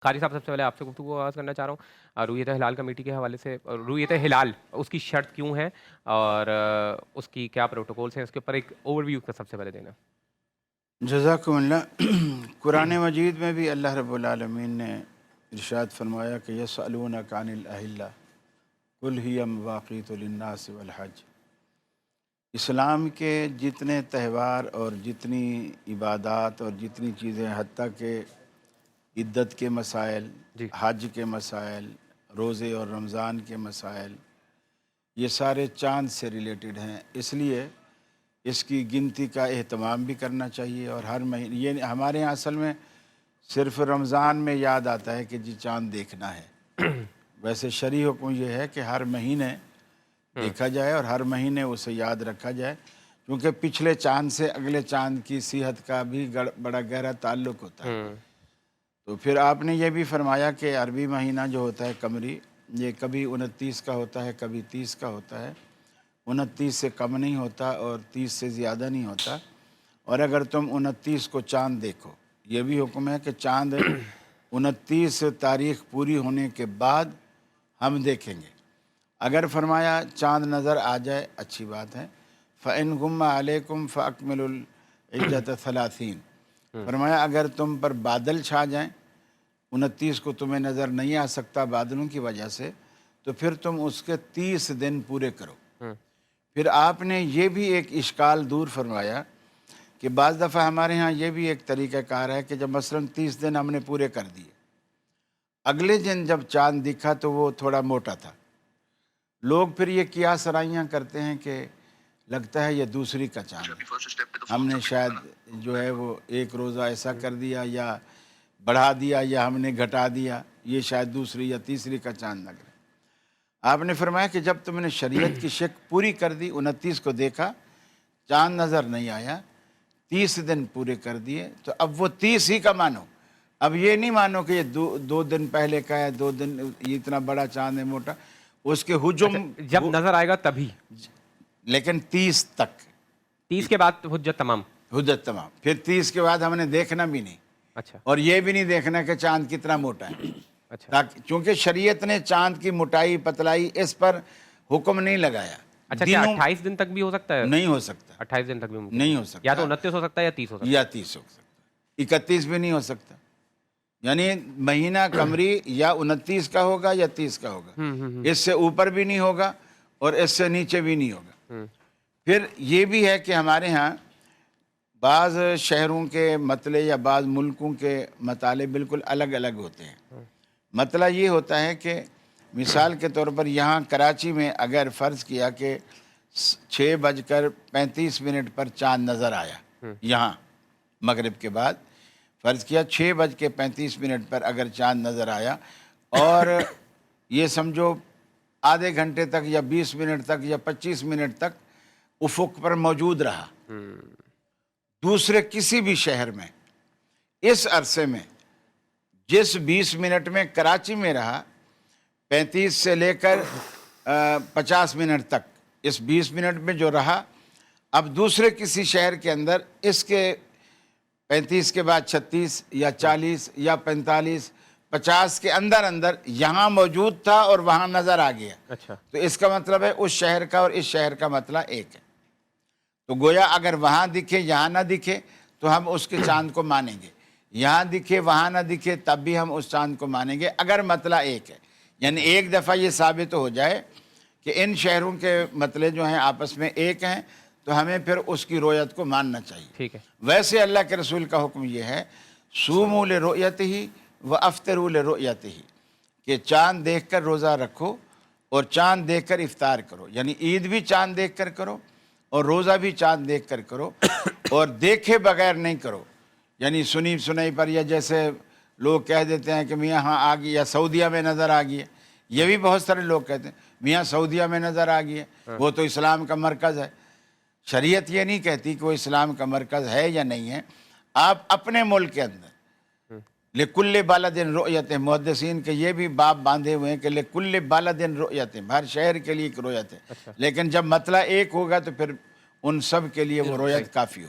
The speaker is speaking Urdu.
قاری صاحب سب سے پہلے آپ سے گفتگو کا آغاز کرنا چاہ رہا ہوں رؤیت ہلال کمیٹی کے حوالے سے رؤیت ہلال اس کی شرط کیوں ہے اور اس کی کیا پروٹوکولس ہیں اس کے اوپر ایک اوور ویو کا سب سے پہلے دینا. جزاکم اللہ. قرآن مجید میں بھی اللہ رب العالمین نے ارشاد فرمایا کہ یسألونک عن الاہلہ قل ہی مواقیت للناس والحج. اسلام کے جتنے تہوار اور جتنی عبادات اور جتنی چیزیں حتیٰ کہ عدت کے مسائل، جی حج کے مسائل، روزے اور رمضان کے مسائل، یہ سارے چاند سے ریلیٹڈ ہیں. اس لیے اس کی گنتی کا اہتمام بھی کرنا چاہیے. اور ہر مہینے یہ ہمارے یہاں اصل میں صرف رمضان میں یاد آتا ہے کہ جی چاند دیکھنا ہے. ویسے شرعی حکم یہ ہے کہ ہر مہینے دیکھا جائے اور ہر مہینے اسے یاد رکھا جائے، کیونکہ پچھلے چاند سے اگلے چاند کی صحت کا بھی بڑا گہرا تعلق ہوتا ہے. تو پھر آپ نے یہ بھی فرمایا کہ عربی مہینہ جو ہوتا ہے قمری، یہ کبھی 29 کا ہوتا ہے، کبھی 30 کا ہوتا ہے. 29 سے کم نہیں ہوتا اور 30 سے زیادہ نہیں ہوتا. اور اگر تم 29 کو چاند دیکھو، یہ بھی حکم ہے کہ چاند 29 تاریخ پوری ہونے کے بعد ہم دیکھیں گے. اگر فرمایا چاند نظر آ جائے اچھی بات ہے. فَإِنْ غُمَّ عَلَيْكُمْ فَأَكْمِلُوا الْعِدَّةَ 30. فرمایا اگر تم پر بادل چھا جائیں، 29 کو تمہیں نظر نہیں آ سکتا بادلوں کی وجہ سے، تو پھر تم اس کے 30 دن پورے کرو. پھر آپ نے یہ بھی ایک اشکال دور فرمایا کہ بعض دفعہ ہمارے ہاں یہ بھی ایک طریقہ کار ہے کہ جب مثلاً 30 دن ہم نے پورے کر دیے، اگلے دن جب چاند دکھا تو وہ تھوڑا موٹا تھا. لوگ پھر یہ قیاس سرائیاں کرتے ہیں کہ لگتا ہے یہ دوسری کا چاند ہے، ہم نے شاید جو ہے وہ ایک روزہ ایسا کر دیا یا بڑھا دیا یا ہم نے گھٹا دیا، یہ شاید دوسری یا تیسری کا چاند لگ رہا ہے. آپ نے فرمایا کہ جب تم نے شریعت کی شک پوری کر دی، 29 کو دیکھا چاند نظر نہیں آیا، 30 دن پورے کر دیے، تو اب وہ 30 ہی کا مانو. اب یہ نہیں مانو کہ یہ دو دن پہلے کا ہے، 2 دن یہ اتنا بڑا چاند ہے موٹا. اس کے اچھا جب نظر آئے گا تبھی، لیکن 30 تک 30 کے بعد حجت تمام. حجت تمام. پھر 30 کے بعد ہم نے دیکھنا بھی نہیں، اچھا اور یہ بھی نہیں دیکھنا کہ چاند کتنا موٹا ہے. اچھا چونکہ شریعت نے چاند کی موٹائی پتلائی اس پر حکم نہیں لگایا. اچھا کیا 28 دن تک بھی ہو سکتا ہے؟ نہیں ہو سکتا، 28 دن تک بھی ممکن نہیں ہو سکتا. یا تو 29 ہو سکتا ہے یا 30 ہو سکتا ہے. یا 30 ہو سکتا، 31 بھی نہیں ہو سکتا. یعنی مہینہ قمری یا 29 کا ہوگا یا 30 کا ہوگا، اس سے اوپر بھی نہیں ہوگا اور اس سے نیچے بھی نہیں ہوگا. پھر یہ بھی ہے کہ ہمارے ہاں بعض شہروں کے مطلع یا بعض ملکوں کے مطالعے بالکل الگ الگ ہوتے ہیں. مطلع یہ ہوتا ہے کہ مثال کے طور پر یہاں کراچی میں اگر فرض کیا کہ 6:35 پر چاند نظر آیا، یہاں مغرب کے بعد فرض کیا 6:35 پر اگر چاند نظر آیا، اور یہ سمجھو آدھے گھنٹے تک یا 20 منٹ تک یا 25 منٹ تک افق پر موجود رہا دوسرے کسی بھی شہر میں، اس عرصے میں جس 20 منٹ میں کراچی میں رہا، 35 سے لے کر 50 منٹ تک، اس 20 منٹ میں جو رہا، اب دوسرے کسی شہر کے اندر اس کے 35 کے بعد 36 یا 40 یا 45 50 کے اندر اندر یہاں موجود تھا اور وہاں نظر آ گیا. اچھا تو اس کا مطلب ہے اس شہر کا اور اس شہر کا مطلب ایک ہے. تو گویا اگر وہاں دکھے یہاں نہ دکھے تو ہم اس کے چاند کو مانیں گے، یہاں دکھے وہاں نہ دکھے تب بھی ہم اس چاند کو مانیں گے اگر مطلع ایک ہے. یعنی ایک دفعہ یہ ثابت ہو جائے کہ ان شہروں کے مطلع جو ہیں آپس میں ایک ہیں، تو ہمیں پھر اس کی رؤیت کو ماننا چاہیے. ٹھیک ہے. ویسے اللہ کے رسول کا حکم یہ ہے، صوموا لرؤیتہ وافطروا لرؤیتہ، کہ چاند دیکھ کر روزہ رکھو اور چاند دیکھ کر افطار کرو. یعنی عید بھی چاند دیکھ کر کرو اور روزہ بھی چاند دیکھ کر کرو، اور دیکھے بغیر نہیں کرو. یعنی سنی سنائی پر، یا جیسے لوگ کہہ دیتے ہیں کہ میاں ہاں آ گئی، یا سعودیہ میں نظر آ گئی ہے. یہ بھی بہت سارے لوگ کہتے ہیں میاں سعودیہ میں نظر آ گئی ہے، وہ تو اسلام کا مرکز ہے. شریعت یہ نہیں کہتی کہ وہ اسلام کا مرکز ہے یا نہیں ہے. آپ اپنے ملک کے اندر لکل بلد رؤیت، محدثین کے یہ بھی باب باندھے ہوئے ہیں کہ لکل بلد رؤیت، ہر شہر کے لیے ایک رؤیت ہے. لیکن جب مطلع ایک ہوگا تو پھر ان سب کے لیے وہ رؤیت کافی ہوگی.